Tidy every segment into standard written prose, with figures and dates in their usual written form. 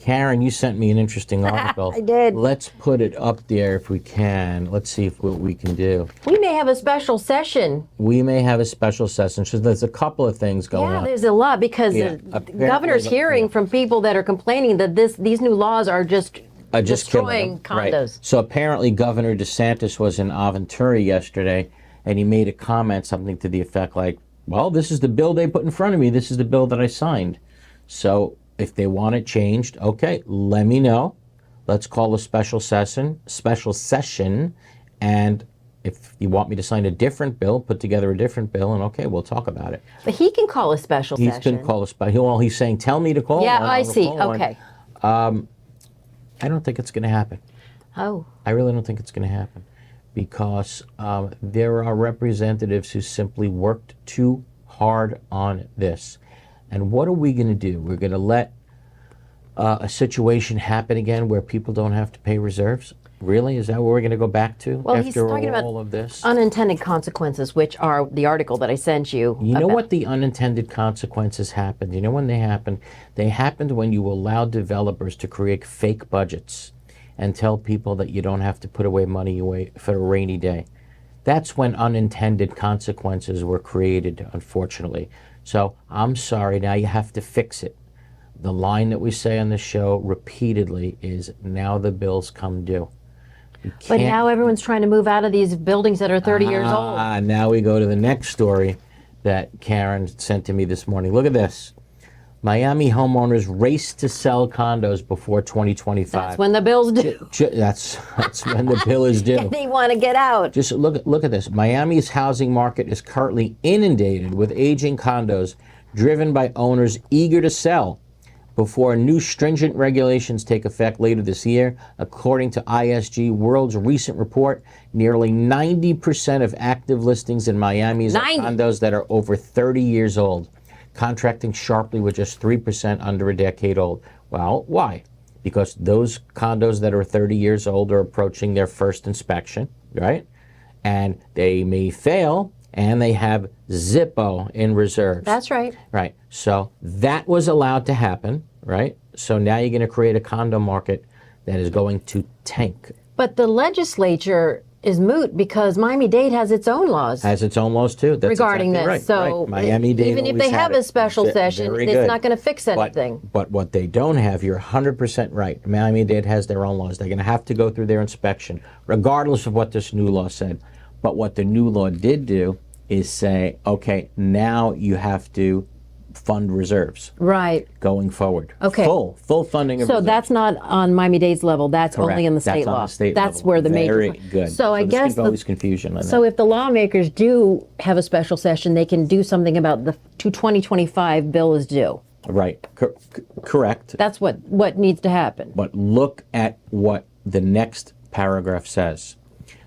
Karen, you sent me an interesting article. I did. Let's put it up there if we can. Let's see what we can do. We may have a special session. We may have a special session. So there's a couple of things going on. Yeah, there's a lot because the governor's hearing from people that are complaining that these new laws are just destroying condos. Right. So apparently Governor DeSantis was in Aventura yesterday, and he made a comment, something to the effect like, well, this is the bill they put in front of me. This is the bill that I signed. So if they want it changed, okay, let me know. Let's call a special session, and if you want me to sign a different bill, put together a different bill, and okay, we'll talk about it. But he can call a special session. He can call a special. Well, he's saying, tell me to call. Yeah, I see. Okay. I don't think it's going to happen. Oh. I really don't think it's going to happen because there are representatives who simply worked too hard on this. And what are we going to do? We're going to let a situation happen again where people don't have to pay reserves? Really? Is that what we're going to go back to after all of this? Unintended consequences, which are the article that I sent you. You know what the unintended consequences happened? You know when they happened? They happened when you allowed developers to create fake budgets and tell people that you don't have to put away money for a rainy day. That's when unintended consequences were created, unfortunately. So I'm sorry, now you have to fix it. The line that we say on the show repeatedly is, now the bills come due. But now everyone's trying to move out of these buildings that are 30 years old. Now we go to the next story that Karen sent to me this morning. Look at this. Miami homeowners race to sell condos before 2025. That's when the bill's due. That's when the bill is due. They want to get out. Just look at this. Miami's housing market is currently inundated with aging condos driven by owners eager to sell before new stringent regulations take effect later this year. According to ISG World's recent report, nearly 90% of active listings in Miami are condos that are over 30 years old, contracting sharply with just 3% under a decade old. Well, why? Because those condos that are 30 years old are approaching their first inspection, right? And they may fail, and they have Zippo in reserves. That's right. Right. So that was allowed to happen, right? So now you're going to create a condo market that is going to tank. But the legislature is moot because Miami-Dade has its own laws. Has its own laws too. That's regarding exactly this. Right, so right. Miami-Dade even if they have a special session, it's not going to fix anything. But what they don't have, you're 100% right. Miami-Dade has their own laws. They're going to have to go through their inspection, regardless of what this new law said. But what the new law did do is say, okay, now you have to fund reserves. Right. Going forward. Okay. Full funding of reserves. So that's not on Miami-Dade's level. That's Correct. only in the state law. law. On the state that's level. where the Very major. good. So I guess always confusion on so that. if the lawmakers do have a special session, they can do something about the 2025 bill is due. Right. Correct. That's what needs to happen. But look at what the next paragraph says.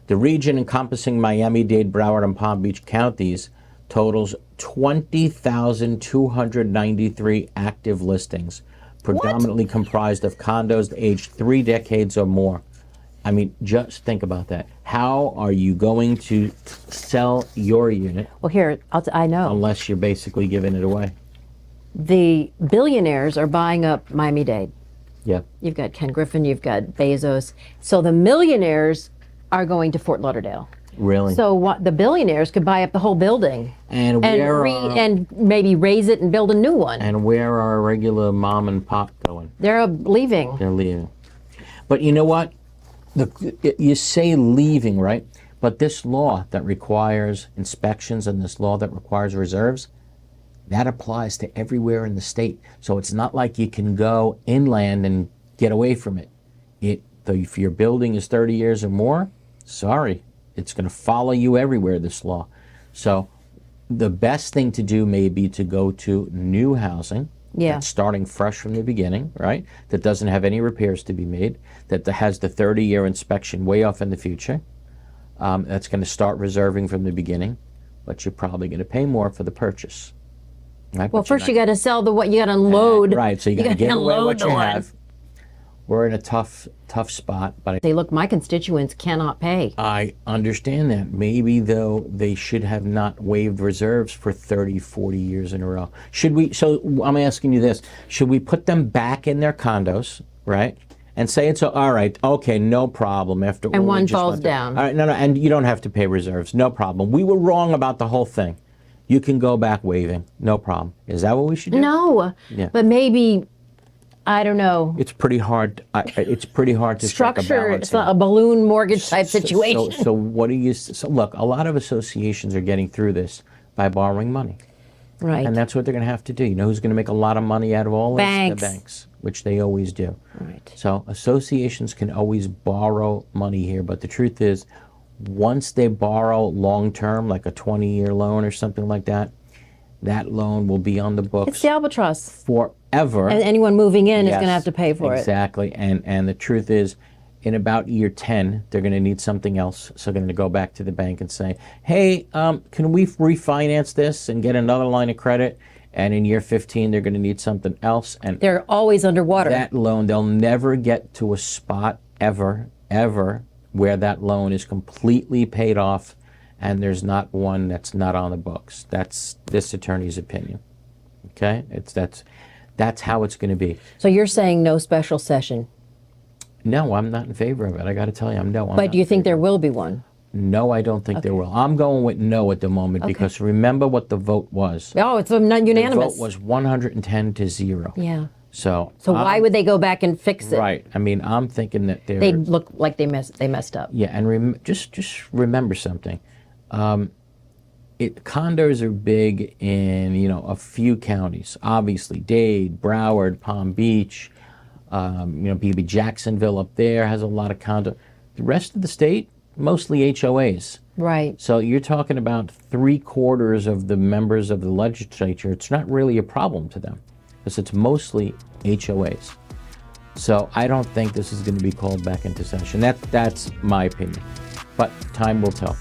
The region encompassing Miami-Dade, Broward, and Palm Beach counties totals 20,293 active listings, predominantly comprised of condos aged 3 decades or more. I mean, just think about that. How are you going to sell your unit? Well, here, I know. Unless you're basically giving it away. The billionaires are buying up Miami-Dade. Yeah. You've got Ken Griffin, you've got Bezos. So the millionaires are going to Fort Lauderdale. Really? So the billionaires could buy up the whole building and maybe raise it and build a new one. And where are regular mom and pop going? They're leaving. They're leaving. But you know what? You say leaving, right? But this law that requires inspections and this law that requires reserves, that applies to everywhere in the state. So it's not like you can go inland and get away from it. If your building is 30 years or more, sorry, it's going to follow you everywhere, this law. So the best thing to do may be to go to new housing, that's starting fresh from the beginning, right? That doesn't have any repairs to be made, that has the 30-year inspection way off in the future. That's going to start reserving from the beginning, but you're probably going to pay more for the purchase. Right? Well, first you got to sell you got to unload. Right, so you got to give away what you have. we're in a tough spot, but Say, look, my constituents cannot pay. I understand that. Maybe, though, they should have not waived reserves for 30, 40 years in a row. Should we, so I'm asking you this, should we put them back in their condos, right? And say it's all right, okay, no problem. After all, And we one just falls went through- down. All right, no, and you don't have to pay reserves, no problem. We were wrong about the whole thing. You can go back waiving, no problem. Is that what we should do? No, Yeah. but maybe, I don't know, It's pretty hard. It's pretty hard to strike a structure, balance it's here. not a balloon mortgage type situation. So what do you? So look, a lot of associations are getting through this by borrowing money, Right. and that's what they're going to have to do. You know who's going to make a lot of money out of all this? Banks. The banks, which they always do. Right. So associations can always borrow money here, but the truth is, once they borrow long term, like a 20-year loan or something like that, that loan will be on the It's books the albatross. forever. And anyone moving in is going to Yes, have to pay for it. Exactly. And the truth is, in about year 10, they're going to need something else. So they're going to go back to the bank and say, hey, can we refinance this and get another line of credit? And in year 15, they're going to need something else. And They're always underwater. that loan, they'll never get to a spot ever, where that loan is completely paid off and there's not one that's not on the books. That's this attorney's opinion. Okay? That's how it's going to be. So you're saying no special session. No, I'm not in favor of it. I got to tell you, I'm But not do you in think favor. there will be one? No, I don't think there will. I'm going with no at the moment because remember what the vote was. Oh, it's not The unanimous. vote was 110 to 0. Yeah. So Why would they go back and fix it? right. I mean, I'm thinking that They look like they messed up. yeah, and just remember something. Condos are big in a few counties. Obviously, Dade, Broward, Palm Beach. Maybe Jacksonville up there has a lot of condo. The rest of the state, mostly HOAs. Right. So you're talking about 3/4 of the members of the legislature. It's not really a problem to them because it's mostly HOAs. So I don't think this is going to be called back into session. That's my opinion. But time will tell.